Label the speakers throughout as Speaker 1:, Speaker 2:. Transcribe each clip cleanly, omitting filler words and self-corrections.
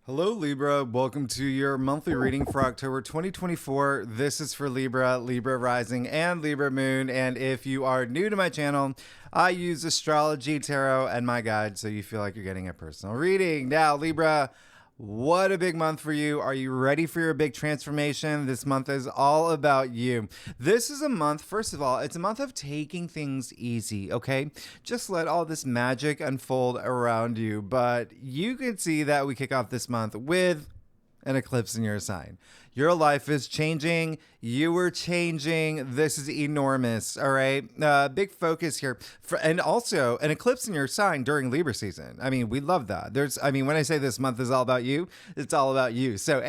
Speaker 1: Hello, Libra. Welcome to your monthly reading for October 2024. This is for Libra, Libra rising, and Libra moon. And if you are new to my channel, I use astrology, tarot, and my guide, so you feel like you're getting a personal reading. Now, Libra, what a big month for you. Are you ready for your big transformation? This month is all about you. This is a month, first of all, it's a month of taking things easy, okay? Just let all this magic unfold around you. But you can see that we kick off this month with an eclipse in your sign. Your life is changing. You were changing. This is enormous. All right. Big focus here. And also an eclipse in your sign during Libra season. I mean, we love that. When I say this month is all about you, it's all about you. So,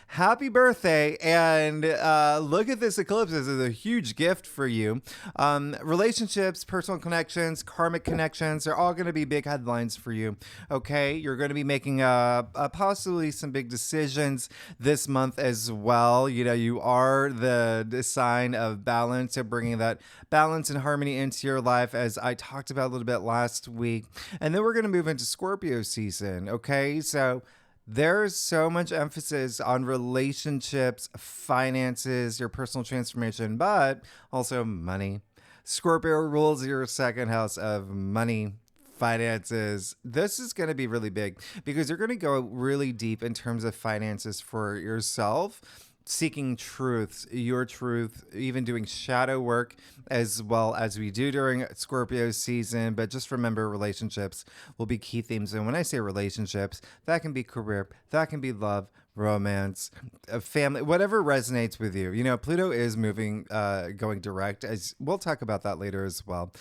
Speaker 1: happy birthday. And look at this eclipse as a huge gift for you. Relationships, personal connections, karmic connections are all going to be big headlines for you. Okay. You're going to be making possibly some big decisions this month as well. You know, you are the sign of balance, so bringing that balance and harmony into your life, as I talked about a little bit last week. And then we're going to move into Scorpio season. Okay, so there's so much emphasis on relationships, finances, your personal transformation, but also money. Scorpio rules your second house of money, finances. This is going to be really big because you're going to go really deep in terms of finances for yourself, seeking truths, your truth, even doing shadow work as well as we do during Scorpio season. But just remember, relationships will be key themes. And when I say relationships, that can be career, that can be love, romance, family, whatever resonates with you. You know, Pluto is moving, going direct, as we'll talk about that later as well,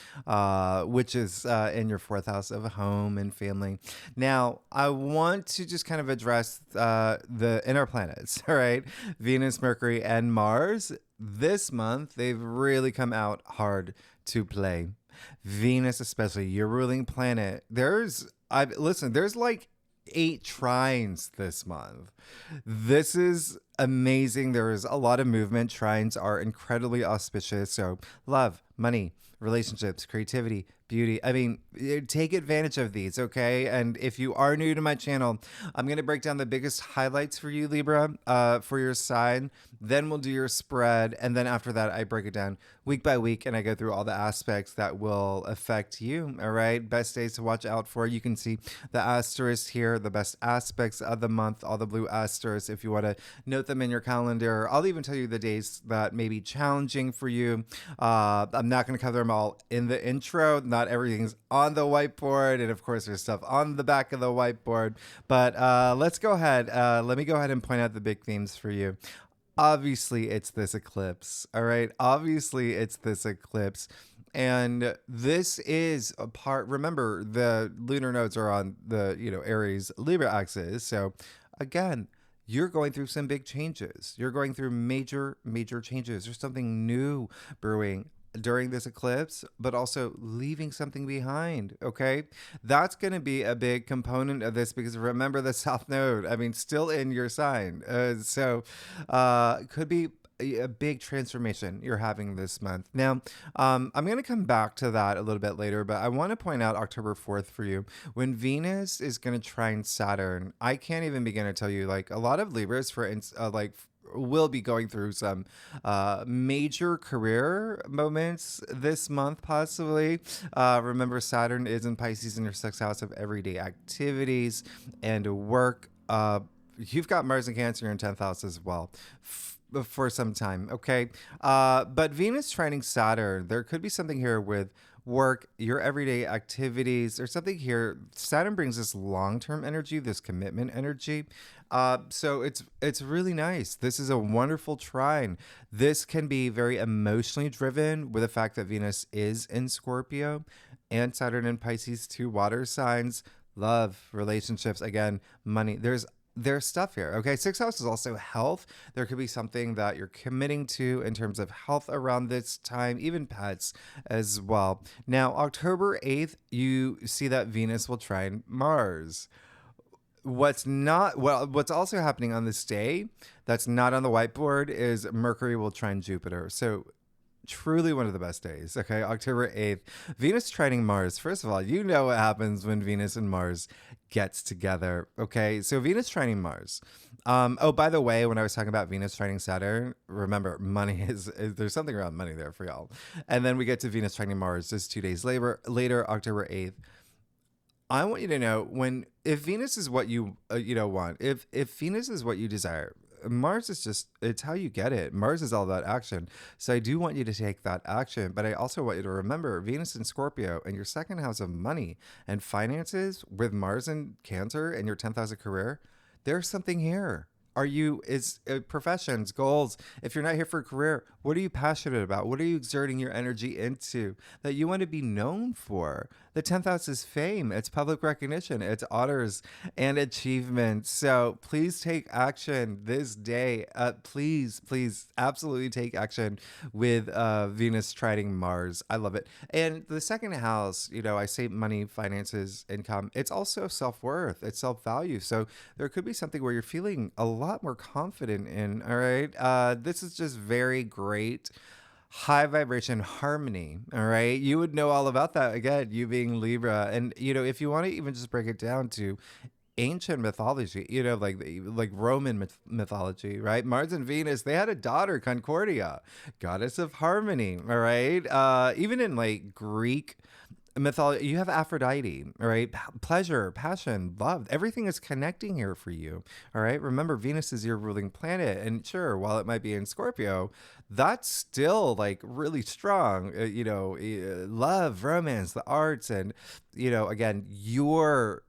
Speaker 1: which is in your fourth house of home and family. Now, I want to just kind of address the inner planets, all right? Venus, Mercury, and Mars. This month, they've really come out hard to play. Venus, especially, your ruling planet. There's like 8 trines this month. This is amazing. There is a lot of movement. Trines are incredibly auspicious. So love, money, relationships, creativity, beauty. I mean, take advantage of these, okay? And if you are new to my channel, I'm going to break down the biggest highlights for you, Libra, for your sign. Then we'll do your spread. And then after that, I break it down week by week and I go through all the aspects that will affect you, all right? Best days to watch out for. You can see the asterisk here, the best aspects of the month, all the blue asterisks, if you want to note them in your calendar. I'll even tell you the days that may be challenging for you. I'm not going to cover them all in the intro. Not everything's on the whiteboard, and of course there's stuff on the back of the whiteboard, but let's go ahead. Let me go ahead and point out the big themes for you. Obviously it's this eclipse, all right? Obviously it's this eclipse, and this is a part. Remember, the lunar nodes are on the Aries Libra axis, so again, you're going through some big changes. You're going through major changes. There's something new brewing during this eclipse, but also leaving something behind. Okay, that's going to be a big component of this, because remember the South Node, I mean, still in your sign. So could be a big transformation you're having this month. Now, I'm going to come back to that a little bit later, but I want to point out October 4th for you, when Venus is going to trine Saturn. I can't even begin to tell you, like, a lot of Libras, will be going through some major career moments this month, possibly. Remember, Saturn is in Pisces in your sixth house of everyday activities and work. You've got Mars and Cancer in 10th house as well for some time, okay? But Venus trining Saturn, there could be something here with work, your everyday activities. There's something here. Saturn brings this long-term energy, this commitment energy. So it's really nice. This is a wonderful trine. This can be very emotionally driven with the fact that Venus is in Scorpio and Saturn in Pisces, 2 water signs. Love, relationships, again, money. There's stuff here. Okay, sixth house is also health. There could be something that you're committing to in terms of health around this time, even pets as well. Now, October 8th, you see that Venus will trine Mars. What's also happening on this day that's not on the whiteboard is Mercury will trine Jupiter. So truly one of the best days. Okay, October 8th, Venus trining Mars. First of all, you know what happens when Venus and Mars gets together. Okay, so Venus trining Mars. Oh, by the way, when I was talking about Venus trining Saturn, remember money is there's something around money there for y'all. And then we get to Venus trining Mars just 2 days later, October 8th. I want you to know when if Venus is what you want, if Venus is what you desire, Mars is just it's how you get it. Mars is all about action. So I do want you to take that action, but I also want you to remember Venus in Scorpio and your second house of money and finances with Mars in Cancer and your 10th house of career. There's something here. Are you is professions, goals? If you're not here for a career, what are you passionate about? What are you exerting your energy into that you want to be known for? The 10th house is fame, it's public recognition, it's honors and achievements. So please take action this day. Please, absolutely take action with Venus trining Mars. I love it. And the second house, I say money, finances, income. It's also self-worth, it's self-value. So there could be something where you're feeling a lot more confident in. All right. This is just very great high vibration harmony. All right. You would know all about that again, you being Libra. And, if you want to even just break it down to ancient mythology, like Roman mythology, right? Mars and Venus, they had a daughter, Concordia, goddess of harmony. All right. Even in like Greek mythology, you have Aphrodite, all right? Pleasure, passion, love, everything is connecting here for you, all right? Remember, Venus is your ruling planet, and sure, while it might be in Scorpio, that's still like really strong, love, romance, the arts, and again, your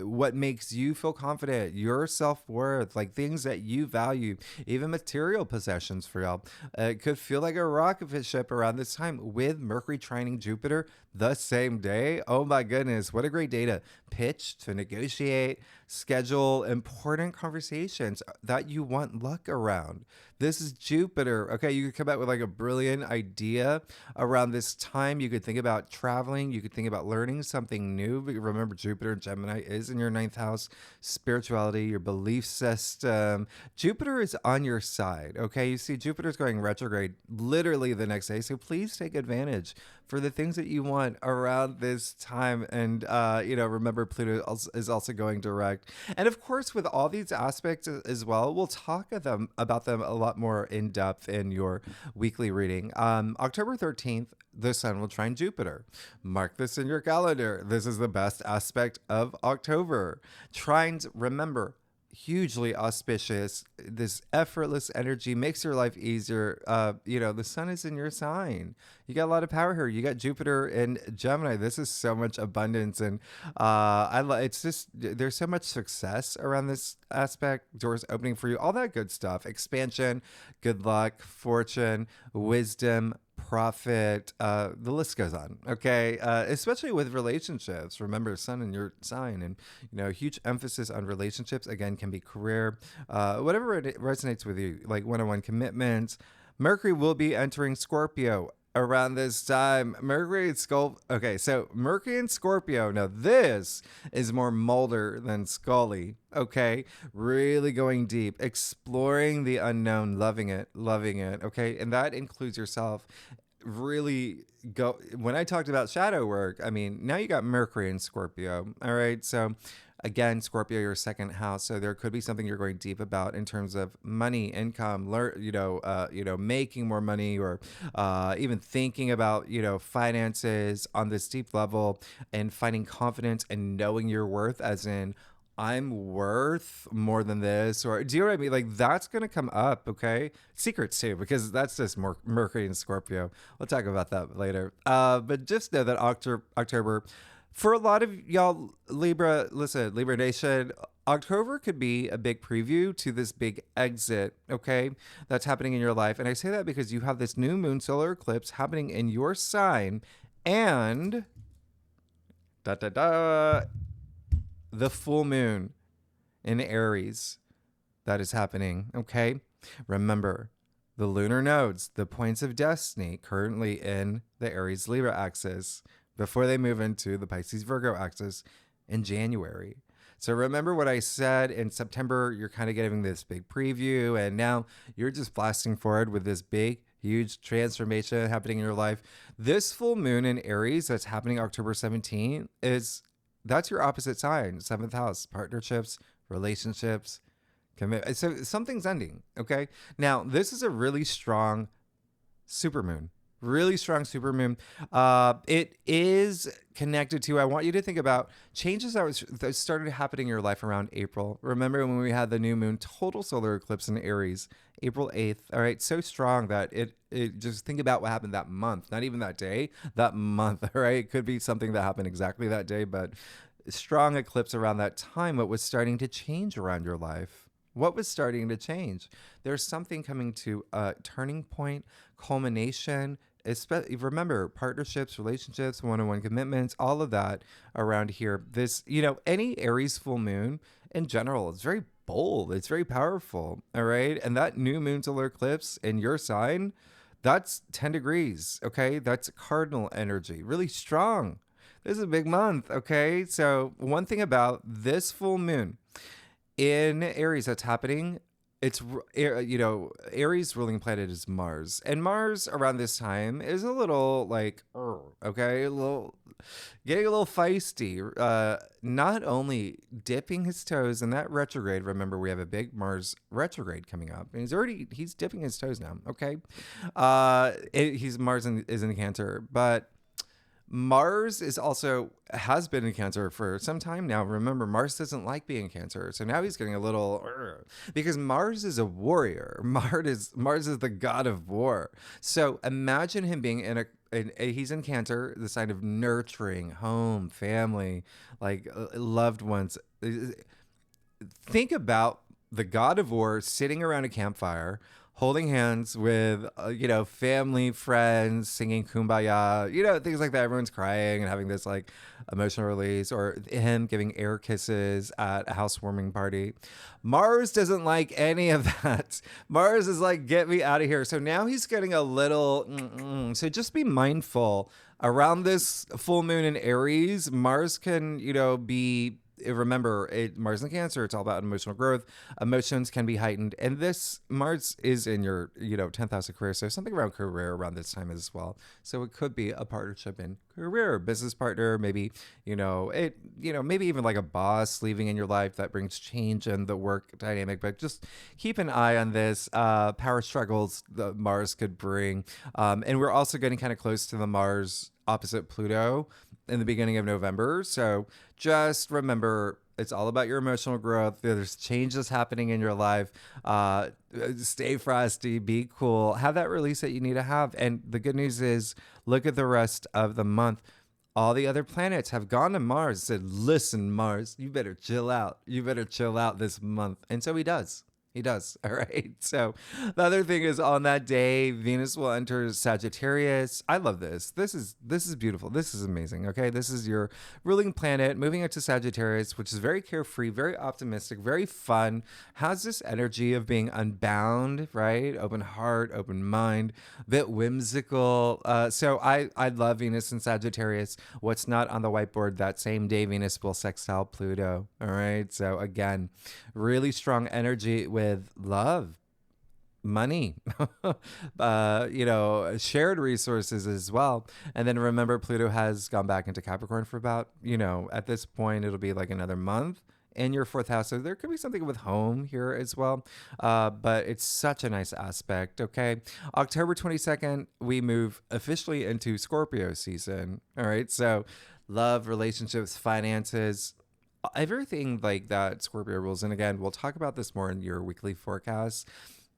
Speaker 1: what makes you feel confident, your self-worth, like things that you value, even material possessions for y'all. It could feel like a rocket ship around this time with Mercury trining Jupiter the same day. Oh my goodness, what a great day to pitch, to negotiate, schedule important conversations that you want luck around. This is Jupiter. Okay, you could come out with like a brilliant idea around this time. You could think about traveling. You could think about learning something new. But remember, Jupiter and Gemini is in your ninth house, spirituality, your belief system. Jupiter is on your side. Okay, you see, Jupiter's going retrograde literally the next day. So please take advantage for the things that you want around this time. And, remember, Pluto is also going direct. And of course, with all these aspects as well, we'll talk about them a lot more in depth in your weekly reading. October 13th, the sun will trine Jupiter. Mark this in your calendar. This is the best aspect of October. Trines, remember, hugely auspicious. This effortless energy makes your life easier. The sun is in your sign. You got a lot of power here. You got Jupiter and Gemini. This is so much abundance, and it's just there's so much success around this aspect. Doors opening for you, all that good stuff. Expansion, good luck, fortune, wisdom, profit, the list goes on. Okay, especially with relationships. Remember, sun in your sign, and huge emphasis on relationships. Again, can be career, whatever it resonates with you, like one-on-one commitments. Mercury will be entering Scorpio around this time. Okay, so Mercury in Scorpio. Now this is more Mulder than Scully. Okay, really going deep, exploring the unknown, loving it. Okay, and that includes yourself. Really go when I talked about shadow work. I mean, now you got Mercury in Scorpio. All right, so again, Scorpio, your second house. So there could be something you're going deep about in terms of money, income, making more money, or even thinking about, finances on this deep level, and finding confidence and knowing your worth, as in, I'm worth more than this, or do you know what I mean? Like that's going to come up. Okay. Secrets too, because that's just more Mercury and Scorpio. We'll talk about that later. But just know that October, for a lot of y'all, Libra Nation, October could be a big preview to this big exit, okay, that's happening in your life. And I say that because you have this new moon solar eclipse happening in your sign, and the full moon in Aries that is happening, okay? Remember, the lunar nodes, the points of destiny, currently in the Aries Libra axis, before they move into the Pisces Virgo axis in January. So remember what I said in September, you're kind of getting this big preview, and now you're just blasting forward with this big, huge transformation happening in your life. This full moon in Aries that's happening October 17th that's your opposite sign, 7th house, partnerships, relationships, commitment. So something's ending. Okay. Now, this is a really strong supermoon. Really strong supermoon. It is connected to, I want you to think about changes that started happening in your life around April. Remember when we had the new moon total solar eclipse in Aries, April 8th. All right. So strong that it just think about what happened that month, not even that day, that month. All right. It could be something that happened exactly that day, but strong eclipse around that time. What was starting to change around your life? What was starting to change? There's something coming to a turning point, culmination. Remember, partnerships, relationships, one-on-one commitments, all of that around here. This, any Aries full moon in general, it's very bold. It's very powerful. All right. And that new moon solar eclipse in your sign, that's 10 degrees. Okay. That's cardinal energy, really strong. This is a big month. Okay. So one thing about this full moon in Aries that's happening, it's, Aries ruling planet is Mars. And Mars around this time is a little like, okay, getting a little feisty. Not only dipping his toes in that retrograde. Remember, we have a big Mars retrograde coming up, and he's dipping his toes now. Okay, Mars is in Cancer, but Mars has been in Cancer for some time now. Remember, Mars doesn't like being in Cancer. So now he's getting a little, because Mars is a warrior. Mars is the god of war. So imagine him being he's in Cancer, the sign of nurturing, home, family, like loved ones. Think about the god of war sitting around a campfire, holding hands with, family, friends, singing Kumbaya, things like that. Everyone's crying and having this like emotional release, or him giving air kisses at a housewarming party. Mars doesn't like any of that. Mars is like, get me out of here. So now he's getting a little, so just be mindful around this full moon in Aries. Mars can, be, remember, Mars in Cancer, it's all about emotional growth. Emotions can be heightened, and this Mars is in your 10th house of career, so something around career around this time as well. So it could be a partnership in career, business partner, maybe maybe even like a boss leaving in your life that brings change in the work dynamic. But just keep an eye on this power struggles that Mars could bring, and we're also getting kind of close to the Mars opposite Pluto in the beginning of November. So just remember, it's all about your emotional growth. There's changes happening in your life. Stay frosty, be cool, have that release that you need to have. And the good news is, look at the rest of the month. All the other planets have gone to Mars, said, listen, Mars, you better chill out. You better chill out this month. And so he does. He does. All right. So the other thing is, on that day, Venus will enter Sagittarius. I love this. This is beautiful. This is amazing. Okay. This is your ruling planet moving into Sagittarius, which is very carefree, very optimistic, very fun, has this energy of being unbound, right? Open heart, open mind, a bit whimsical. So I love Venus in Sagittarius. What's not on the whiteboard? That same day, Venus will sextile Pluto. All right. So again, really strong energy with love, money, shared resources as well. And then remember, Pluto has gone back into Capricorn for about, at this point, it'll be like another month in your 4th house. So there could be something with home here as well. But it's such a nice aspect. Okay. October 22nd, we move officially into Scorpio season. All right. So love, relationships, finances, everything like that Scorpio rules. And again, we'll talk about this more in your weekly forecast.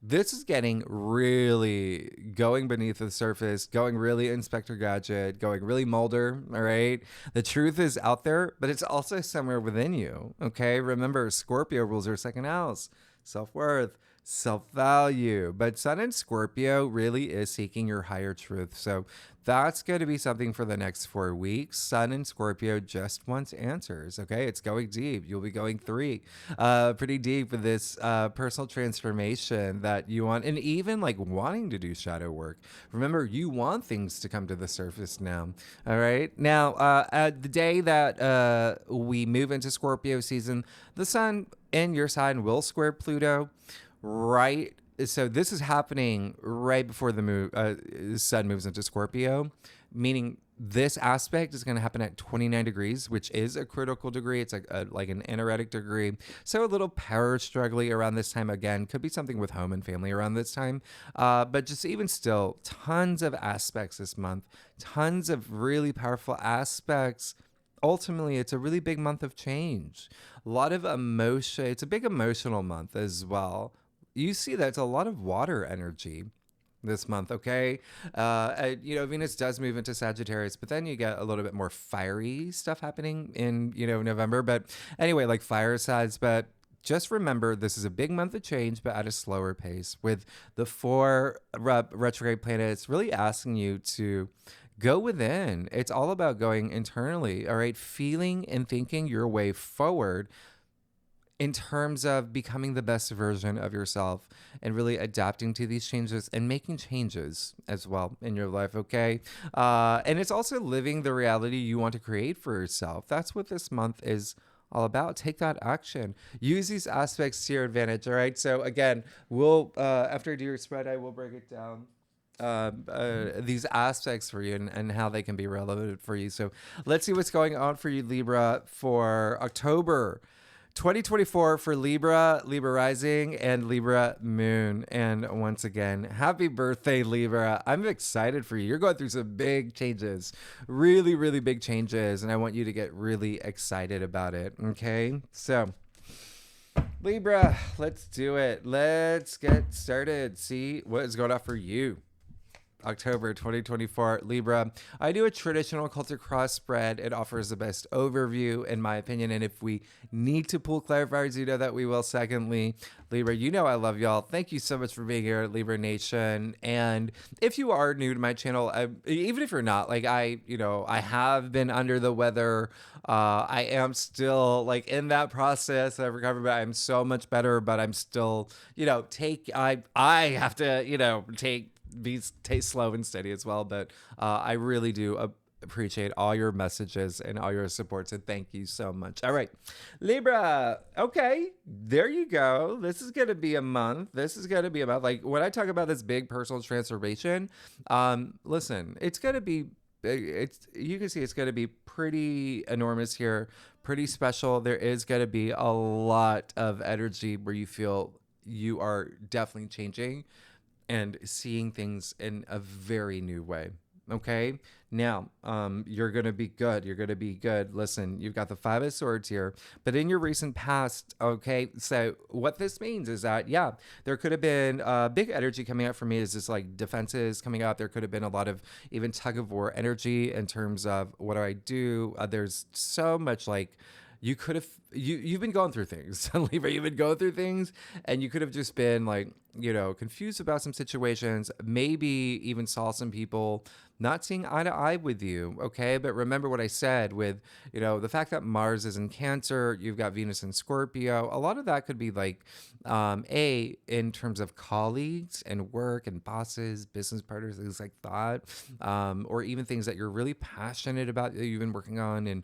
Speaker 1: This is getting really going beneath the surface, going really Inspector Gadget, going really Mulder. All right. The truth is out there, but it's also somewhere within you. Okay. Remember, Scorpio rules your 2nd house, self-worth, self-value. But Sun in Scorpio really is seeking your higher truth. So that's going to be something for the next 4 weeks. Sun in Scorpio just wants answers. Okay. It's going deep. You'll be going pretty deep with this personal transformation that you want, and even like wanting to do shadow work. Remember, you want things to come to the surface now. All right. Now, the day that we move into Scorpio season, the Sun in your sign will square Pluto right so this is happening right before the sun moves into Scorpio, meaning this aspect is going to happen at 29 degrees, which is a critical degree. It's like an energetic degree. So a little power struggling around this time. Again, could be something with home and family around this time. But just even still, tons of aspects this month, tons of really powerful aspects. Ultimately, it's a really big month of change. A lot of emotion. It's a big emotional month as well. You see that's a lot of water energy this month, okay? Venus does move into Sagittarius, but then you get a little bit more fiery stuff happening in, November. But anyway, like fire sides, but just remember this is a big month of change, but at a slower pace with the four retrograde planets really asking you to go within. It's all about going internally, all right? Feeling and thinking your way forward in terms of becoming the best version of yourself and really adapting to these changes and making changes as well in your life, okay? And it's also living the reality you want to create for yourself. That's what this month is all about. Take that action. Use these aspects to your advantage, all right? So again, we'll, after I do your spread, I will break it down. These aspects for you and how they can be relevant for you. So let's see what's going on for you, Libra, for October 2024 for Libra, Libra rising, and Libra moon. And once again, happy birthday, Libra. I'm excited for you. You're going through some big changes, really, really big changes. And I want you to get really excited about it. Okay. So Libra, let's do it. Let's get started. See what is going on for you. October 2024, Libra. I do a traditional culture cross spread. It offers the best overview, in my opinion. And if we need to pull clarifiers, you know that we will. Secondly, Libra, you know I love y'all. Thank you so much for being here, Libra Nation. And if you are new to my channel, even if you're not, like I have been under the weather. I am still like in that process of recovery, but I'm so much better. But I'm still, I have to, stay slow and steady as well. But I really do appreciate all your messages and all your support. So thank you so much. All right, Libra. Okay, there you go. This is going to be a month. Like when I talk about this big personal transformation, listen, it's going to be, you can see it's going to be pretty enormous here, pretty special. There is going to be a lot of energy where you feel you are definitely changing and seeing things in a very new way. Okay. Now, you're going to be good. Listen, you've got the Five of Swords here, but in your recent past, okay. So what this means is that, yeah, there could have been big energy coming out for me. Is this like defenses coming out? There could have been a lot of even tug of war energy in terms of what do I do? There's so much like, you've been going through things, Libra. You've been going through things, and you could have just been like, confused about some situations. Maybe even saw some people not seeing eye to eye with you. Okay, but remember what I said with the fact that Mars is in Cancer, you've got Venus in Scorpio. A lot of that could be like in terms of colleagues and work and bosses, business partners, things like that, or even things that you're really passionate about that you've been working on, and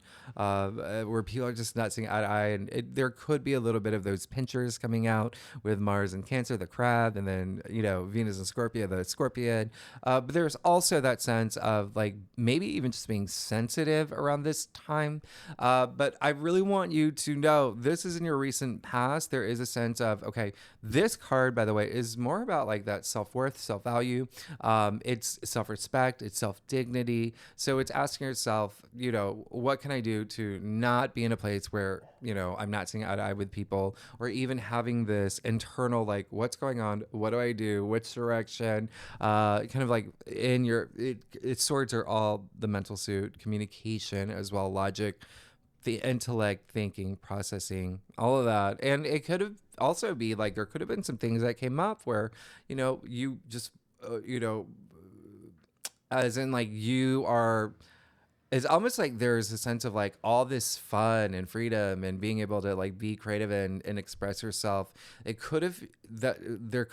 Speaker 1: where people are just not seeing eye to eye. And there could be a little bit of those pinchers coming out with Mars and Cancer, the crab, and then Venus and Scorpio, the scorpion. But there's also that sense of like maybe even just being sensitive around this time. But I really want you to know this is in your recent past. There is a sense of, okay, this card, by the way, is more about like that self-worth, self-value. It's self-respect, it's self-dignity. So it's asking yourself, what can I do to not be in a place where, I'm not seeing eye to eye with people, or even having this internal, like, what's going on? What do I do? Which direction? Kind of like in your, its swords are all the mental suit, communication as well, logic, the intellect, thinking, processing, all of that. And it could have also be like, there could have been some things that came up where, you just, as in like you are, it's almost like there's a sense of like all this fun and freedom and being able to like be creative and express yourself. There could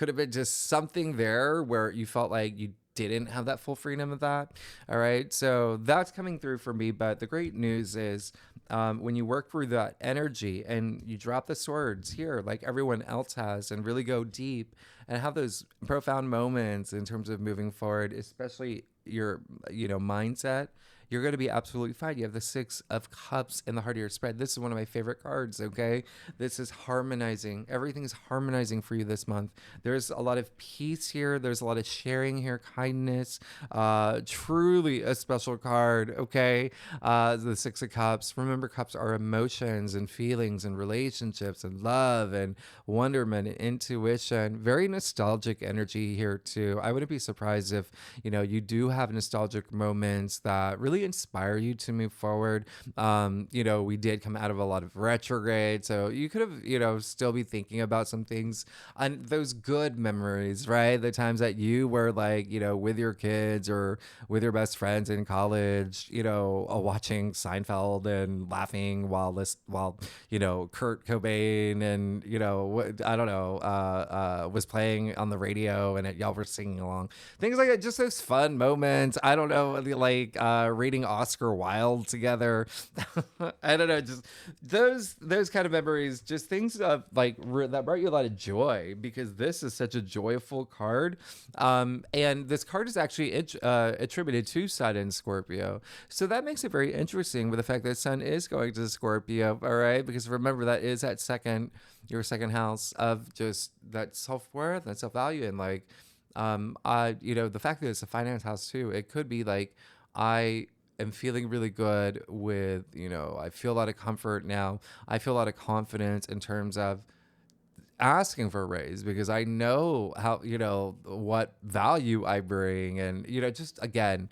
Speaker 1: have been just something there where you felt like you didn't have that full freedom of that. All right. So that's coming through for me. But the great news is when you work through that energy and you drop the swords here, like everyone else has, and really go deep and have those profound moments in terms of moving forward, especially your, mindset, you're going to be absolutely fine. You have the Six of Cups in the heart of your spread. This is one of my favorite cards, okay? This is harmonizing. Everything is harmonizing for you this month. There's a lot of peace here. There's a lot of sharing here, kindness. Truly a special card, okay? The Six of Cups. Remember, cups are emotions and feelings and relationships and love and wonderment and intuition. Very nostalgic energy here, too. I wouldn't be surprised if, you do have nostalgic moments that really inspire you to move forward. We did come out of a lot of retrograde, so you could have, still be thinking about some things and those good memories, right? The times that you were like, with your kids or with your best friends in college, watching Seinfeld and laughing while Kurt Cobain and, I don't know, was playing on the radio and y'all were singing along. Things like that, just those fun moments. I don't know, like reading Oscar Wilde together. I don't know, just those kind of memories, just things of like that brought you a lot of joy, because this is such a joyful card. And this card is actually attributed to Sun in Scorpio. So that makes it very interesting with the fact that Sun is going to Scorpio, all right? Because remember, that is your second house of just that self-worth and self-value. And like, the fact that it's a finance house too, it could be like, I am feeling really good with, I feel a lot of comfort now. I feel a lot of confidence in terms of asking for a raise, because I know how, what value I bring. And, just again,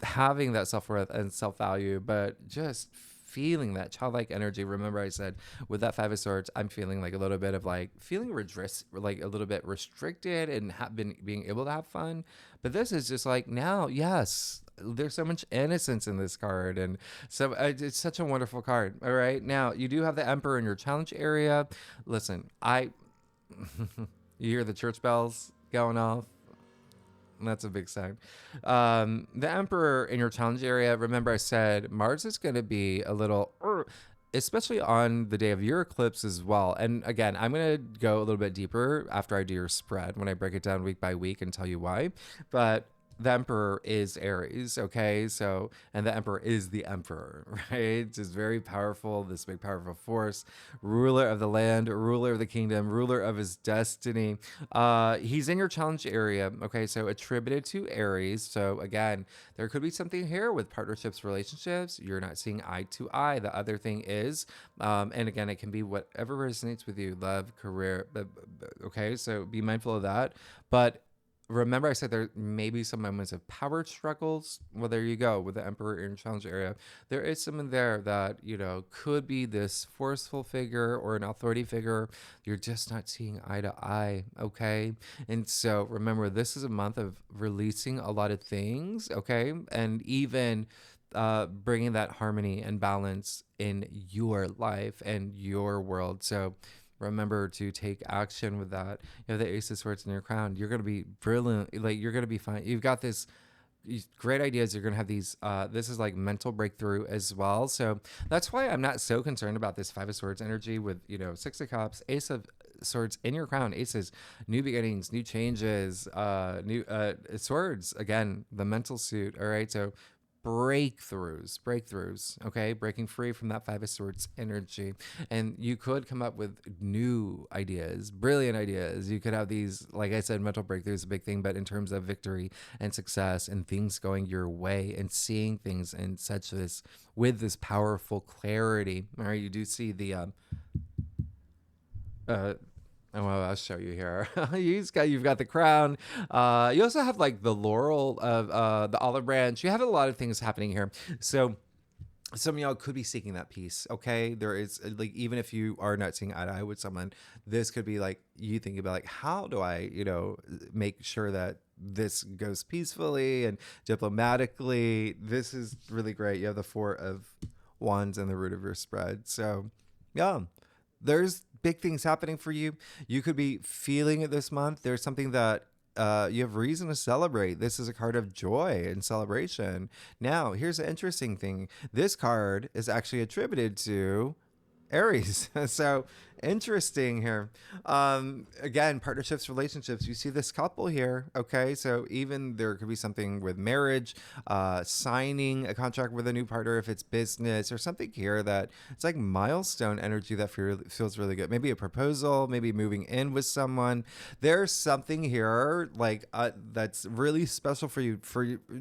Speaker 1: having that self-worth and self-value, but just feeling that childlike energy. Remember, I said with that Five of Swords, I'm feeling like a little bit of like feeling like a little bit restricted and being able to have fun. But this is just like, now, yes, there's so much innocence in this card. And so it's such a wonderful card. All right. Now, you do have the Emperor in your challenge area. Listen, you hear the church bells going off. That's a big sign. The Emperor in your challenge area, remember I said Mars is going to be a little, especially on the day of your eclipse as well. And again, I'm going to go a little bit deeper after I do your spread, when I break it down week by week and tell you why. But the Emperor is Aries, okay? So, and the Emperor is the Emperor, right? Just very powerful, this big powerful force, ruler of the land, ruler of the kingdom, ruler of his destiny. He's in your challenge area, okay? So attributed to Aries. So again, there could be something here with partnerships, relationships. You're not seeing eye to eye. The other thing is, and again, it can be whatever resonates with you, love, career, okay? So be mindful of that. But remember, I said there may be some moments of power struggles. Well, there you go with the Emperor in challenge area. There is someone there that, could be this forceful figure or an authority figure. You're just not seeing eye to eye, okay? And so remember, this is a month of releasing a lot of things, okay? And even bringing that harmony and balance in your life and your world. So remember to take action with that. You have the Ace of Swords in your crown. You're going to be brilliant. Like, you're going to be fine. You've got these great ideas. You're going to have these, this is like mental breakthrough as well. So that's why I'm not so concerned about this Five of Swords energy with, Six of Cups, Ace of Swords in your crown. Aces, new beginnings, new changes, new swords. Again, the mental suit. All right. So breakthroughs, okay? Breaking free from that Five of Swords energy. And you could come up with new ideas, brilliant ideas. You could have these, like I said, mental breakthroughs, a big thing, but in terms of victory and success and things going your way and seeing things in such this, with this powerful clarity. All right, you do see the, well, I'll show you here. You've got the crown. You also have like the laurel of the olive branch. You have a lot of things happening here. So some of y'all could be seeking that peace, okay? There is, like, even if you are not seeing eye to eye with someone, this could be like you thinking about like, how do I, make sure that this goes peacefully and diplomatically? This is really great. You have the Four of Wands in the root of your spread. So yeah, there's big things happening for you. You could be feeling it this month. There's something that you have reason to celebrate. This is a card of joy and celebration. Now, here's the interesting thing. This card is actually attributed to Aries. So interesting here. Again, partnerships, relationships. You see this couple here. Okay. So even there could be something with marriage, signing a contract with a new partner if it's business or something here that it's like milestone energy that feels really good. Maybe a proposal, maybe moving in with someone. There's something here like that's really special for you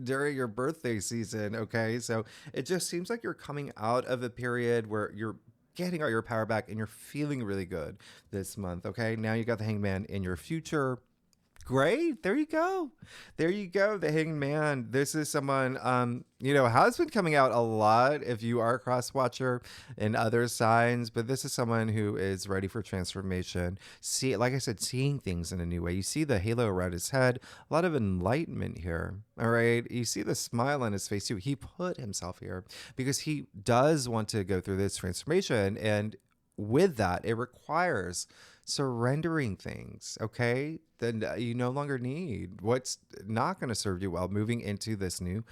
Speaker 1: during your birthday season. Okay. So it just seems like you're coming out of a period where you're getting all your power back and you're feeling really good this month. Okay. Now you got the Hangman in your future. Great. There you go. There you go. The Hanged Man. This is someone, has been coming out a lot if you are a cross watcher and other signs, but this is someone who is ready for transformation. See, like I said, seeing things in a new way. You see the halo around his head, a lot of enlightenment here. All right. You see the smile on his face too. He put himself here because he does want to go through this transformation. And with that, it requires surrendering things, okay? Then you no longer need what's not going to serve you well moving into this new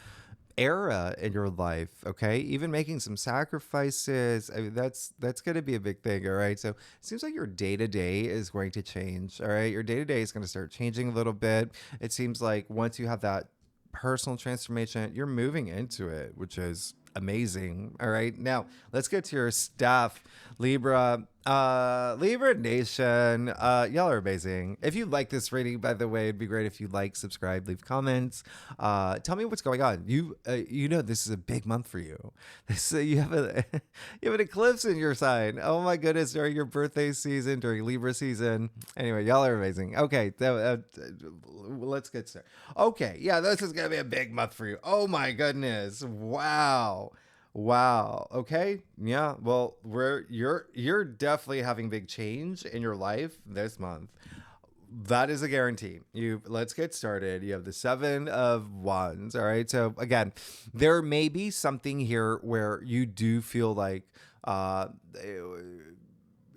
Speaker 1: era in your life, okay? Even making some sacrifices. I mean, that's going to be a big thing, all right? So it seems like your day-to-day is going to change, all right? Your day-to-day is going to start changing a little bit. It seems like once you have that personal transformation, you're moving into it, which is amazing. All right. Now let's get to your stuff. Libra. Libra Nation. Y'all are amazing. If you like this reading, by the way, it'd be great if you like, subscribe, leave comments. Tell me what's going on. This is a big month for you. You have you have an eclipse in your sign. Oh my goodness, during your birthday season, during Libra season. Anyway, y'all are amazing. Okay, let's get started. Okay, yeah, this is gonna be a big month for you. Oh my goodness. Wow. Okay. Yeah. Well, you're definitely having big change in your life this month. That is a guarantee. Let's get started. You have the 7 of Wands. All right. So again, there may be something here where you do feel like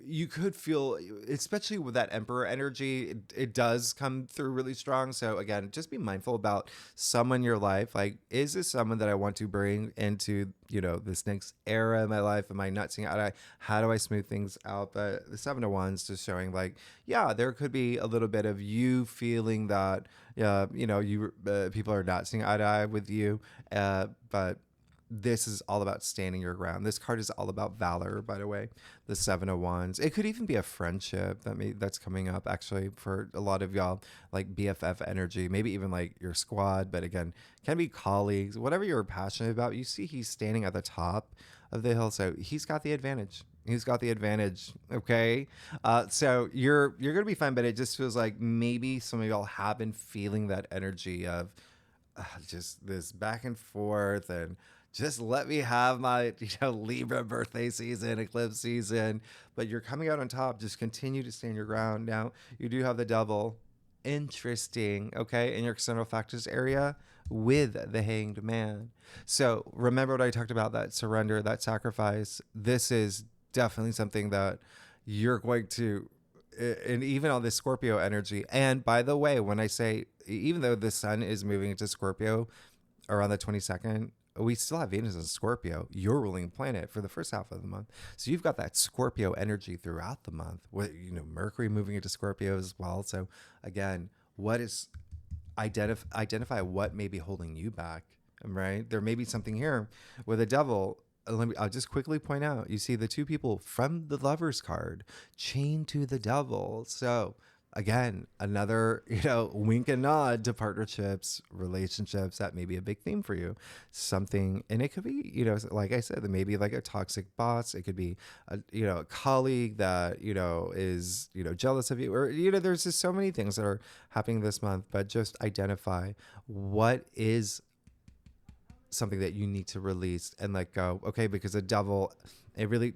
Speaker 1: you could feel, especially with that Emperor energy, it does come through really strong. So again, just be mindful about someone in your life. Like, is this someone that I want to bring into, this next era of my life? Am I not seeing eye to eye? How do I smooth things out? But the 7 of Wands just showing like, yeah, there could be a little bit of you feeling that, people are not seeing eye to eye with you. But this is all about standing your ground. This card is all about valor, by the way. The 7 of Wands. It could even be a friendship that's coming up actually for a lot of y'all, like BFF energy, maybe even like your squad, but again, can be colleagues, whatever you're passionate about. You see he's standing at the top of the hill, so he's got the advantage. He's got the advantage. Okay. So you're gonna be fine, but it just feels like maybe some of y'all have been feeling that energy of just this back and forth and just let me have my Libra birthday season, eclipse season, but you're coming out on top. Just continue to stand your ground. Now you do have the Devil. Interesting. Okay. In your external factors area with the Hanged Man. So remember what I talked about, that surrender, that sacrifice. This is definitely something that you're going to, and even on this Scorpio energy. And by the way, when I say, even though the sun is moving into Scorpio around the 22nd, we still have Venus in Scorpio, your ruling planet, for the first half of the month. So you've got that Scorpio energy throughout the month with, Mercury moving into Scorpio as well. So again, what is identify what may be holding you back, right? There may be something here with a Devil. I'll just quickly point out, you see the 2 people from the Lovers card chained to the Devil. So again, another, wink and nod to partnerships, relationships. That may be a big theme for you. Something, and it could be, like I said, maybe like a toxic boss. It could be, a colleague that, is, jealous of you, or, there's just so many things that are happening this month, but just identify what is something that you need to release and let go. Okay. Because a Devil, it really,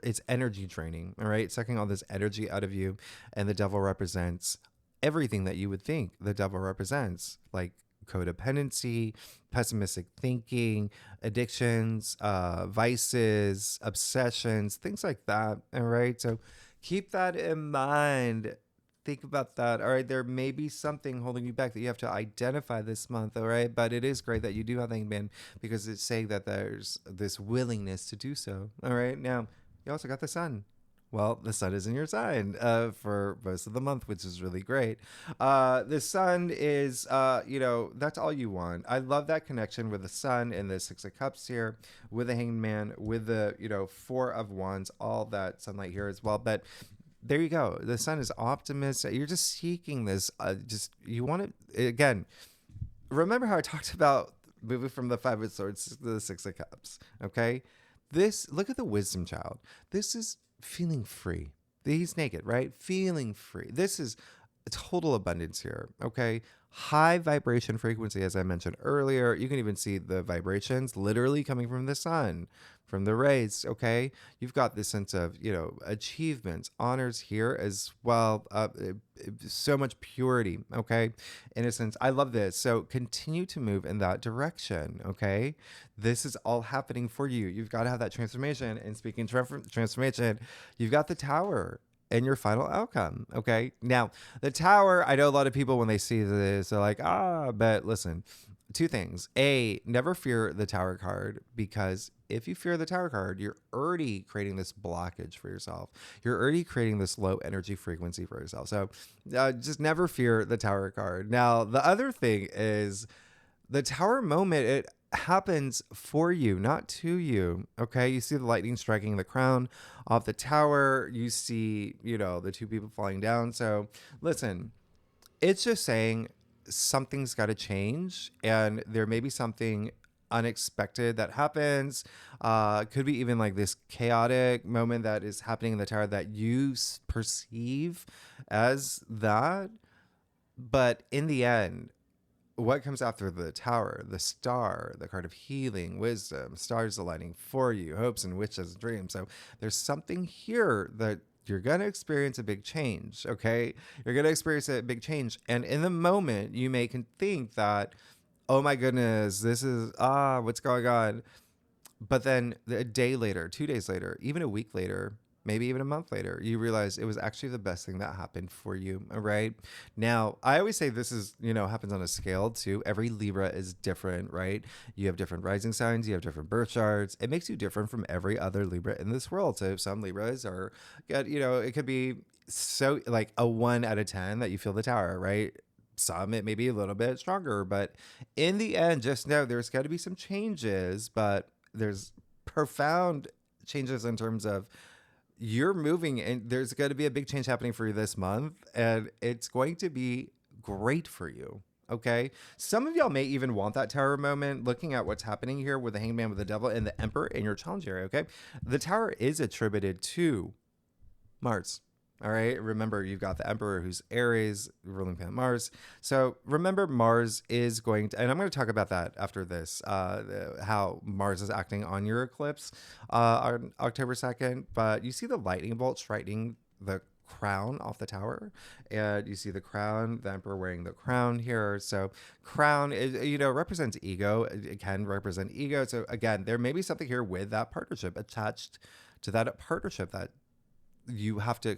Speaker 1: it's energy draining. All right. Sucking all this energy out of you. And the Devil represents everything that you would think the Devil represents, like codependency, pessimistic thinking, addictions, vices, obsessions, things like that. All right. So keep that in mind. think about that. All right, there may be something holding you back that you have to identify this month. All right, but it is great that you do have the Hangman because it's saying that there's this willingness to do so. All right, now you also got the Sun. Well, the Sun is in your sign for most of the month, which is really great. The Sun is, that's all you want. I love that connection with the Sun and the Six of Cups here, with the Hanged Man, with the, Four of Wands, all that sunlight here as well. But there you go. The Sun is optimistic. You're just seeking this. You want to, again, remember how I talked about moving from the Five of Swords to the Six of Cups, okay? Look at the wisdom child. This is feeling free. He's naked, right? Feeling free. This is total abundance here, okay? High vibration frequency, as I mentioned earlier. You can even see the vibrations literally coming from the sun, from the rays, okay? You've got this sense of, achievements, honors here as well. So much purity, okay? Innocence. I love this. So continue to move in that direction, okay? This is all happening for you. You've got to have that transformation. And speaking transformation, you've got the Tower and your final outcome. Okay. Now, the Tower, I know a lot of people, when they see this, they're like, but listen, two things. A, never fear the Tower card, because if you fear the Tower card, you're already creating this blockage for yourself. You're already creating this low energy frequency for yourself. So just never fear the Tower card. Now, the other thing is the Tower moment, it happens for you, not to you. Okay. You see the lightning striking the crown off the Tower. You see, the two people falling down. So listen, it's just saying something's got to change, and there may be something unexpected that happens. Could be even like this chaotic moment that is happening in the Tower that you perceive as that. But in the end, what comes after the Tower? The Star, the card of healing, wisdom. Stars aligning for you, hopes and wishes, dreams. So there's something here that you're going to experience a big change, okay? You're going to experience a big change. And in the moment, you may think that, oh my goodness, this is, what's going on? But then a day later, 2 days later, even a week later, maybe even a month later, you realize it was actually the best thing that happened for you. All right. Now, I always say this is, happens on a scale too. Every Libra is different, right? You have different rising signs, you have different birth charts. It makes you different from every other Libra in this world. So some Libras are, it could be so like a 1 out of 10 that you feel the Tower, right? Some it may be a little bit stronger, but in the end, just know there's got to be some changes, but there's profound changes in terms of you're moving, and there's going to be a big change happening for you this month, and it's going to be great for you. Okay. Some of y'all may even want that Tower moment, looking at what's happening here with the Hangman, with the Devil, and the Emperor in your challenge area. Okay. The Tower is attributed to Mars. All right. Remember, you've got the Emperor, who's Aries, ruling planet Mars. So remember, Mars is going to, and I'm going to talk about that after this, how Mars is acting on your eclipse on October 2nd. But you see the lightning bolt striking the crown off the Tower, and you see the crown, the Emperor wearing the crown here. So crown is, represents ego. It can represent ego. So again, there may be something here with that partnership attached to that partnership that you have to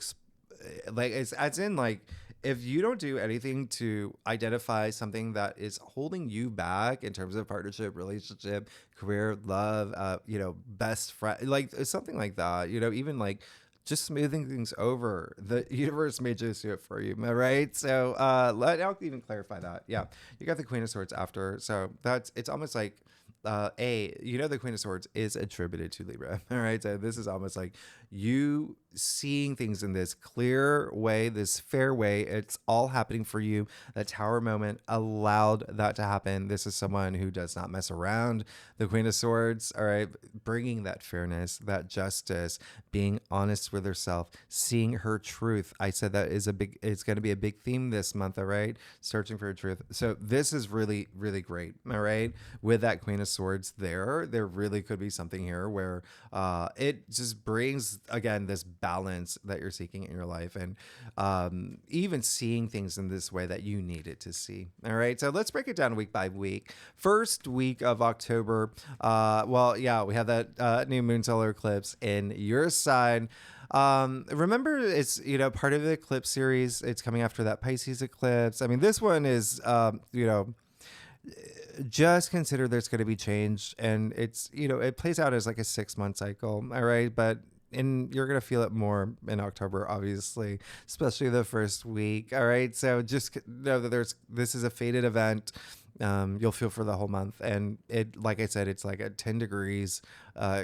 Speaker 1: like, it's as in, like, if you don't do anything to identify something that is holding you back in terms of partnership, relationship, career, love, best friend, like something like that, even like just smoothing things over, the universe may just do it for you. All right. So I'll even clarify that. Yeah. You got the Queen of Swords after. So it's almost like, the Queen of Swords is attributed to Libra. All right. So this is almost like you seeing things in this clear way, this fair way. It's all happening for you. That Tower moment allowed that to happen. This is someone who does not mess around. The Queen of Swords, all right, bringing that fairness, that justice, being honest with herself, seeing her truth. I said that it's going to be a big theme this month. All right. Searching for her truth. So this is really, really great. All right. With that Queen of Swords there really could be something here where it just brings again, this balance that you're seeking in your life, and even seeing things in this way that you needed to see. All right, so let's break it down week by week. First week of October, we have that new moon solar eclipse in your sign. Remember, it's, part of the eclipse series. It's coming after that Pisces eclipse. I mean, this one is, just consider there's going to be change, and it's, it plays out as like a 6-month cycle. All right. But you're going to feel it more in October, obviously, especially the first week. All right. So just know that this is a fated event. You'll feel for the whole month. And like I said, it's like a 10 degrees,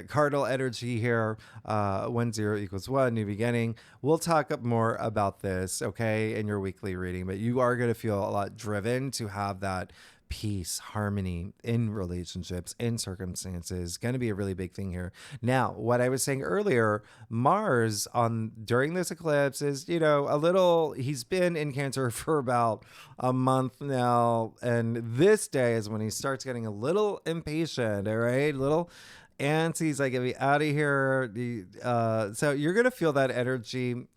Speaker 1: cardinal energy here. 1-0 equals 1, new beginning. We'll talk more about this, okay, in your weekly reading, but you are going to feel a lot driven to have that peace, harmony in relationships, in circumstances. Going to be a really big thing here. Now, what I was saying earlier, Mars during this eclipse is, he's been in Cancer for about a month now, and this day is when he starts getting a little impatient, all right? Antsy. He's like, get me out of here. So you're going to feel that energy.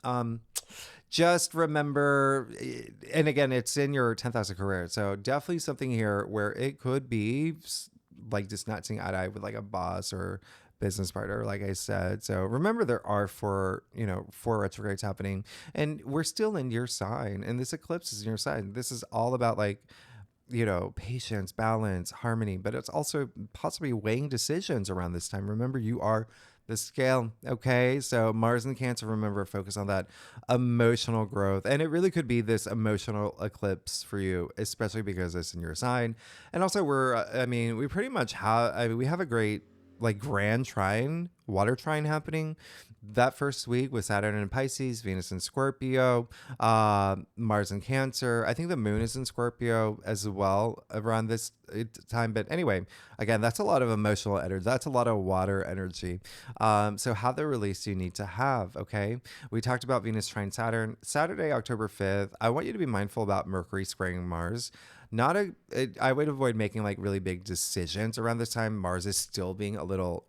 Speaker 1: Just remember, and again, it's in your 10th house of career. So definitely something here where it could be like just not seeing eye to eye with like a boss or business partner, like I said. So remember, there are four retrogrades happening, and we're still in your sign, and this eclipse is in your sign. This is all about like, patience, balance, harmony, but it's also possibly weighing decisions around this time. Remember, you are the scale. Okay. So Mars in Cancer, remember, focus on that emotional growth. And it really could be this emotional eclipse for you, especially because it's in your sign. And also we pretty much we have a great like grand trine, water trine happening that first week with Saturn in Pisces, Venus in Scorpio, Mars in Cancer. I think the moon is in Scorpio as well around this time. But anyway, again, that's a lot of emotional energy. That's a lot of water energy. So have the release you need to have. Okay. We talked about Venus trine Saturn. Saturday, October 5th. I want you to be mindful about Mercury squaring Mars. I would avoid making like really big decisions around this time. Mars is still being a little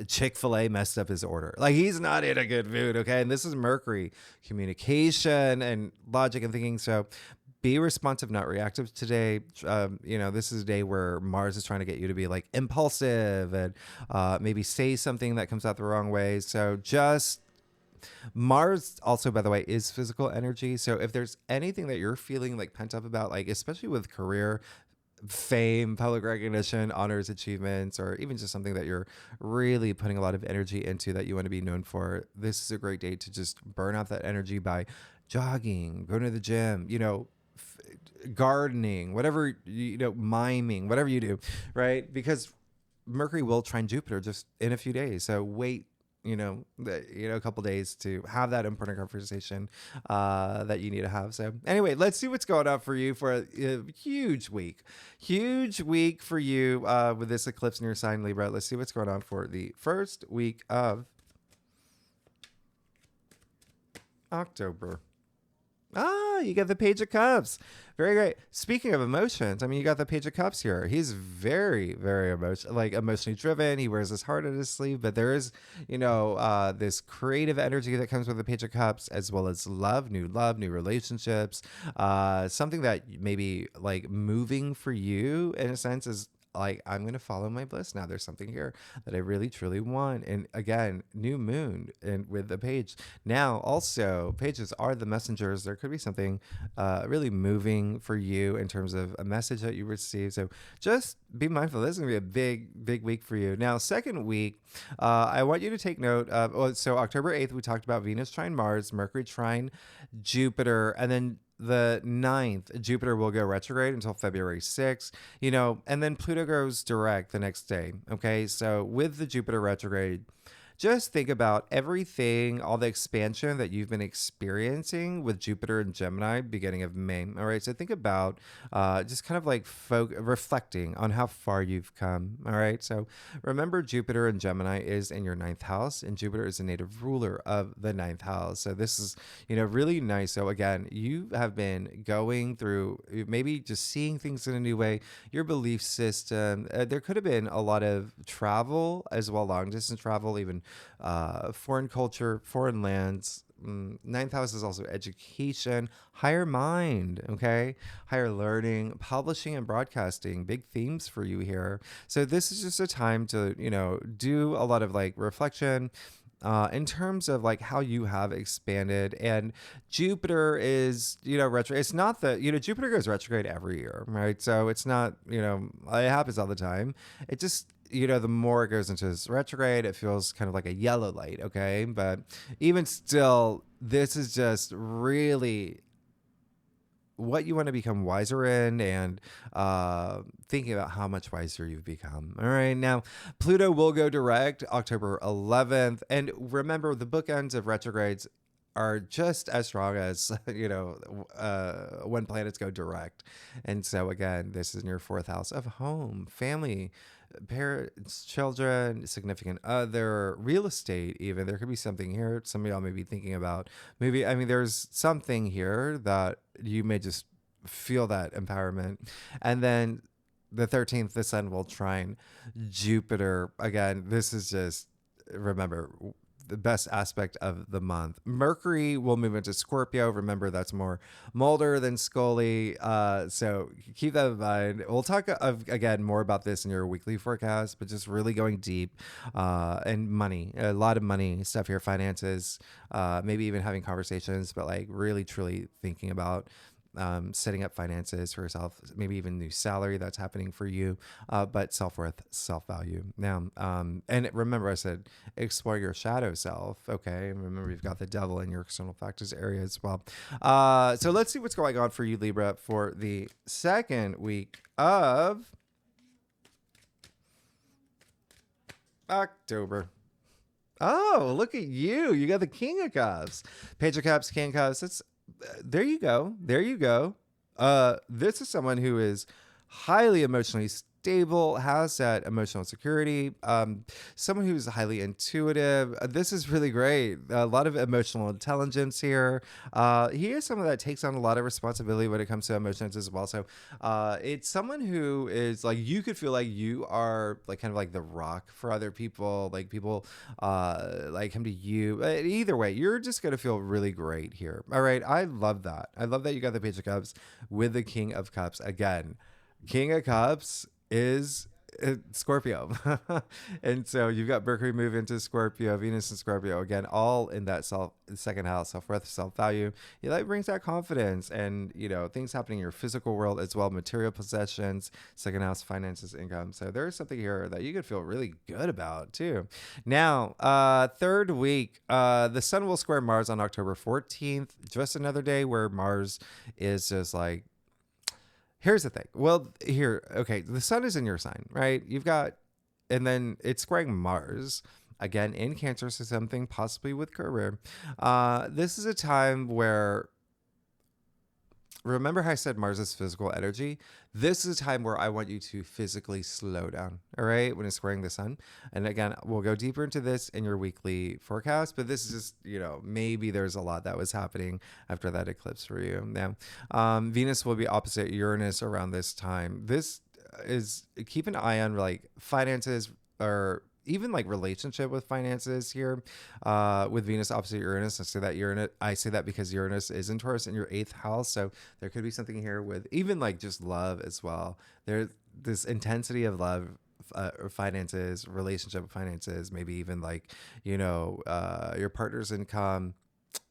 Speaker 1: Chick-fil-A messed up his order. Like, he's not in a good mood. Okay. And this is Mercury, communication and logic and thinking. So be responsive, not reactive today. This is a day where Mars is trying to get you to be like impulsive and maybe say something that comes out the wrong way. So Mars also, by the way, is physical energy. So if there's anything that you're feeling like pent up about, like especially with career, fame, public recognition, honors, achievements, or even just something that you're really putting a lot of energy into that you want to be known for, this is a great day to just burn out that energy by jogging, going to the gym, gardening, whatever, miming, whatever you do, right? Because Mercury will trine Jupiter just in a few days. So wait, a couple days to have that important conversation that you need to have. So anyway, let's see what's going on for you for a huge week for you with this eclipse in your sign, Libra. Let's see what's going on for the first week of October. You got the Page of Cups. Very great. Speaking of emotions, you got the Page of Cups here. He's very, very emotionally driven. He wears his heart on his sleeve, but there is, this creative energy that comes with the Page of Cups, as well as love, new relationships. Something that maybe like moving for you in a sense is like, I'm going to follow my bliss now. There's something here that I really, truly want. And again, new moon and with the page. Now, also, pages are the messengers. There could be something really moving for you in terms of a message that you receive. So just be mindful. This is going to be a big, big week for you. Now, second week, I want you to take note of, so October 8th, we talked about Venus trine Mars, Mercury trine Jupiter, and then the 9th, Jupiter will go retrograde until February 6th, and then Pluto goes direct the next day. Okay. So with the Jupiter retrograde, just think about everything, all the expansion that you've been experiencing with Jupiter and Gemini beginning of May. All right. So think about just kind of like reflecting on how far you've come. All right. So remember, Jupiter and Gemini is in your ninth house, and Jupiter is a native ruler of the ninth house. So this is, really nice. So again, you have been going through maybe just seeing things in a new way, your belief system. There could have been a lot of travel as well, long distance travel, even foreign culture, foreign lands. Ninth house is also education, higher mind, okay? Higher learning, publishing and broadcasting, big themes for you here. So this is just a time to, do a lot of like reflection, in terms of like how you have expanded. And Jupiter is, retro. It's not that, Jupiter goes retrograde every year, right? So it's not, it happens all the time. It just, the more it goes into this retrograde, it feels kind of like a yellow light, okay? But even still, this is just really what you want to become wiser in, and thinking about how much wiser you've become. All right. Now, Pluto will go direct October 11th. And remember, the bookends of retrogrades are just as strong as, when planets go direct. And so, again, this is in your fourth house of home, family, parents, children, significant other, real estate. Even there could be something here some of y'all may be thinking about. Maybe, there's something here that you may just feel that empowerment. And then the 13th, the sun will trine Jupiter again. This is just, remember, the best aspect of the month. Mercury will move into Scorpio. Remember, that's more Mulder than Scully. So keep that in mind. We'll talk again more about this in your weekly forecast, but just really going deep, and money, a lot of money stuff here, finances, maybe even having conversations, but like really truly thinking about setting up finances for yourself, maybe even new salary that's happening for you, but self-worth, self-value. Now, and remember, I said explore your shadow self. Okay, and remember, you've got the devil in your external factors area as well. So let's see what's going on for you, Libra, for the second week of October. Oh, look at you! You got the King of Cups, Page of Cups, King of Cups. It's there you go. There you go. This is someone who is highly emotionally stable, has that emotional security, someone who's highly intuitive. This is really great. A lot of emotional intelligence here. He is someone that takes on a lot of responsibility when it comes to emotions as well. So it's someone who is like, you could feel like you are like kind of like the rock for other people. Like people like come to you. Either way, you're just going to feel really great here. All right. I love that. I love that you got the Page of Cups with the King of Cups. Again, King of Cups is Scorpio. And so you've got Mercury move into Scorpio, Venus and Scorpio, again, all in that second house, self-worth, self-value. That brings that confidence and, things happening in your physical world as well, material possessions, second house, finances, income. So there's something here that you could feel really good about too. Now, third week, the sun will square Mars on October 14th, just another day where Mars is just like, here's the thing. Well, okay, the sun is in your sign, right? And then it's squaring Mars, again, in Cancer, so something possibly with career. This is a time where, remember how I said Mars is physical energy? This is a time where I want you to physically slow down, all right, when it's squaring the sun. And again, we'll go deeper into this in your weekly forecast, but this is just, maybe there's a lot that was happening after that eclipse for you. Now, Venus will be opposite Uranus around this time. This is, keep an eye on like finances, or even like relationship with finances here, with Venus opposite Uranus. I say that because Uranus is in Taurus in your 8th house. So there could be something here with even like just love as well. There's this intensity of love, or finances, relationship with finances, maybe even like, your partner's income.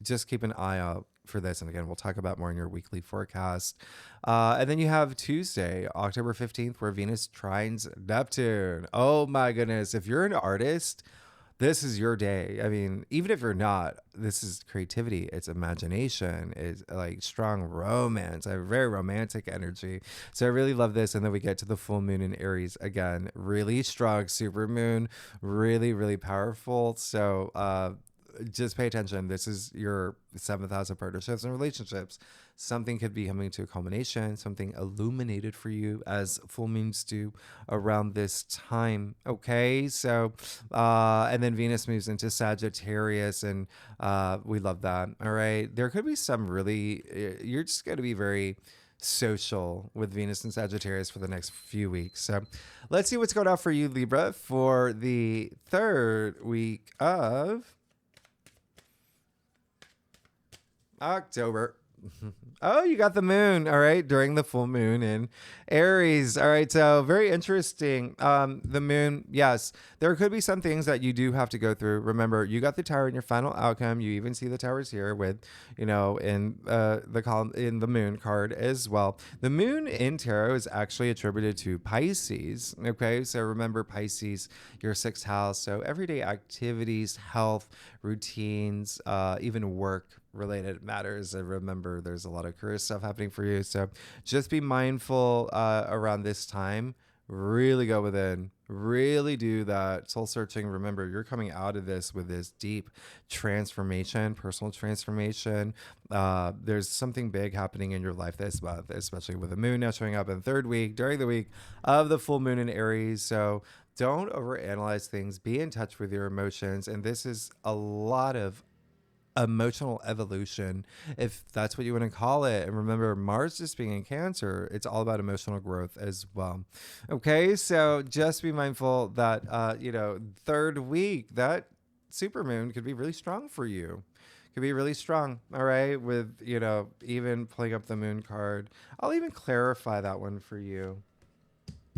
Speaker 1: Just keep an eye out for this. And again, we'll talk about more in your weekly forecast. And then you have Tuesday, October 15th, where Venus trines Neptune. Oh my goodness. If you're an artist, This is your day. I mean, even if you're not, this is creativity. It's imagination. It's like strong romance. I have very romantic energy. So I really love this. And then we get to the full moon in Aries again. Really strong super moon. Really, really powerful. So just pay attention. This is your seventh house of partnerships and relationships. Something could be coming to a culmination, something illuminated for you as full moons do around this time. Okay. So, and then Venus moves into Sagittarius, and we love that. All right. There could be some really, you're just going to be very social with Venus and Sagittarius for the next few weeks. So let's see what's going on for you, Libra, for the third week of October. Oh, you got the moon. All right. During the full moon in Aries. All right. So very interesting. The moon. Yes, there could be some things that you do have to go through. Remember, you got the tower in your final outcome. You even see the towers here with, in the column in the moon card as well. The moon in tarot is actually attributed to Pisces. Okay. So remember Pisces, your sixth house. So everyday activities, health, routines, even work related matters. And remember, there's a lot of career stuff happening for you. So just be mindful around this time. Really go within, really do that soul searching. Remember, you're coming out of this with this deep transformation, personal transformation. There's something big happening in your life this month, especially with the moon now showing up in the third week during the week of the full moon in Aries. So don't overanalyze things. Be in touch with your emotions. And this is a lot of emotional evolution, if that's what you want to call it. And remember, Mars just being in Cancer, it's all about emotional growth as well. Okay, so just be mindful that third week, that supermoon could be really strong for you. Could be really strong. All right, with even pulling up the moon card. I'll even clarify that one for you.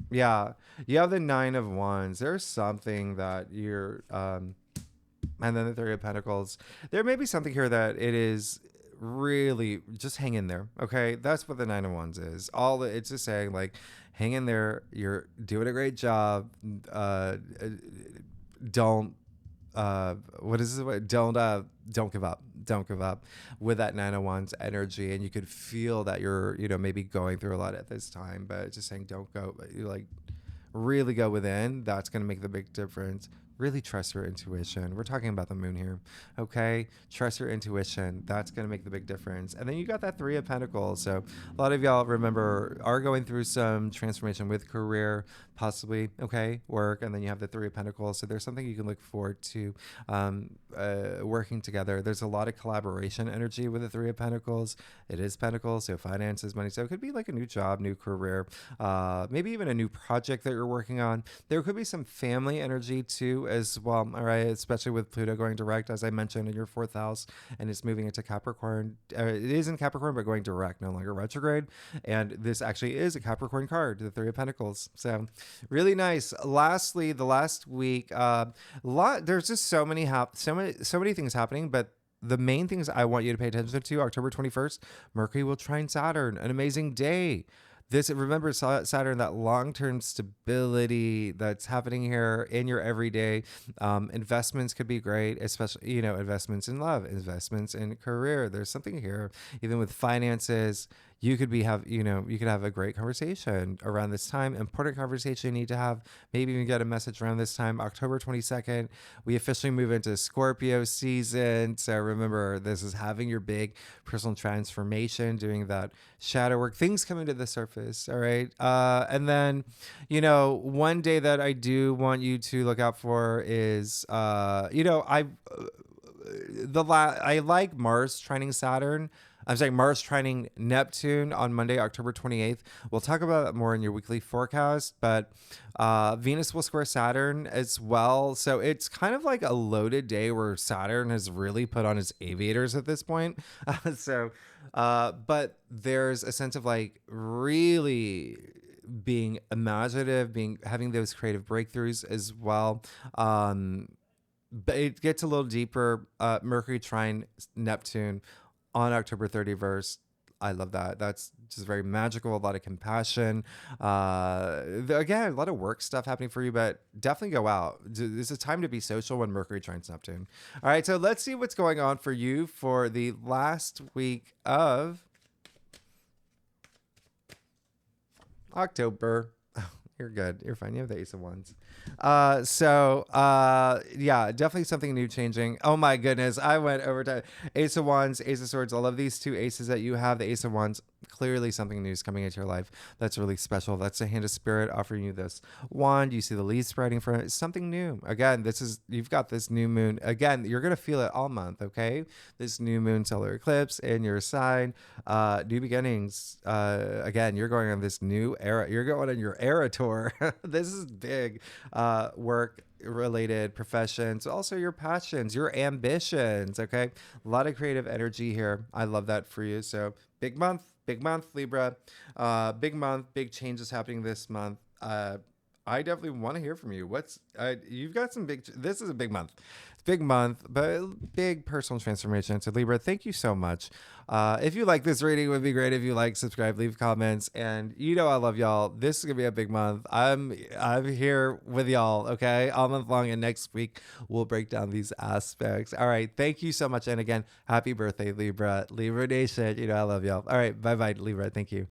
Speaker 1: Yeah, you have the Nine of Wands. There's something that you're and then the Three of Pentacles. There may be something here that it is really just hang in there. Okay. That's what the Nine of Wands is. It's just saying, like, hang in there. You're doing a great job. Don't, what is it? Don't give up. Don't give up with that Nine of Wands energy. And you could feel that you're, maybe going through a lot at this time, but just saying, don't go, you like, really go within. That's going to make the big difference. Really trust your intuition. We're talking about the moon here. Okay. Trust your intuition. That's going to make the big difference. And then you got that Three of Pentacles. So a lot of y'all, remember, are going through some transformation with career, possibly. Okay. Work. And then you have the Three of Pentacles. So there's something you can look forward to working together. There's a lot of collaboration energy with the Three of Pentacles. It is Pentacles. So finances, money. So it could be like a new job, new career, maybe even a new project that you're working on. There could be some family energy too as well. All right. Especially with Pluto going direct, as I mentioned, in your fourth house, and it's moving into Capricorn. It is in Capricorn, but going direct, no longer retrograde. And this actually is a Capricorn card, the Three of Pentacles. So really nice. Lastly, the last week, there's just so many things happening, but the main things I want you to pay attention to: October 21st, Mercury will trine Saturn, an amazing day. Remember Saturn, that long-term stability that's happening here in your everyday. Investments could be great, especially, investments in love, investments in career. There's something here, even with finances. You could have a great conversation around this time. Important conversation you need to have. Maybe even get a message around this time. October 22nd, we officially move into Scorpio season. So remember, this is having your big personal transformation, doing that shadow work. Things coming to the surface. All right. And then, one day that I do want you to look out for is, I like Mars trining Saturn. I'm saying Mars trining Neptune on Monday, October 28th. We'll talk about that more in your weekly forecast, but Venus will square Saturn as well. So it's kind of like a loaded day where Saturn has really put on his aviators at this point. But there's a sense of like really being imaginative, having those creative breakthroughs as well. But it gets a little deeper. Mercury trine Neptune on October 31st. I love that. That's just very magical. A lot of compassion. Again, a lot of work stuff happening for you, but definitely go out. This is a time to be social when Mercury trines Neptune. All right, so let's see what's going on for you for the last week of October. You're good. You're fine. You have the Ace of Wands. Yeah, definitely something new changing. Oh my goodness. I went over to Ace of Wands, Ace of Swords. I love these two aces that you have. The Ace of Wands, clearly something new is coming into your life. That's really special. That's the hand of spirit offering you this wand. You see the leaves spreading from it. It's something new. Again, you've got this new moon. Again, you're going to feel it all month. Okay. This new moon solar eclipse in your sign, new beginnings. Again, you're going on this new era. You're going on your era tour. This is big. Work related professions, also your passions, your ambitions. Okay. A lot of creative energy here. I love that for you. So big month, Libra. Big month, big changes happening this month. I definitely want to hear from you. You've got some this is a big month. Big month, but big personal transformation. So Libra, thank you so much. If you like this reading, it would be great if you like, subscribe, leave comments, and I love y'all. This is gonna be a big month. I'm here with y'all, okay, all month long, and next week we'll break down these aspects. All right, thank you so much, and again, happy birthday, Libra Nation. I love y'all. All right, bye, Libra. Thank you.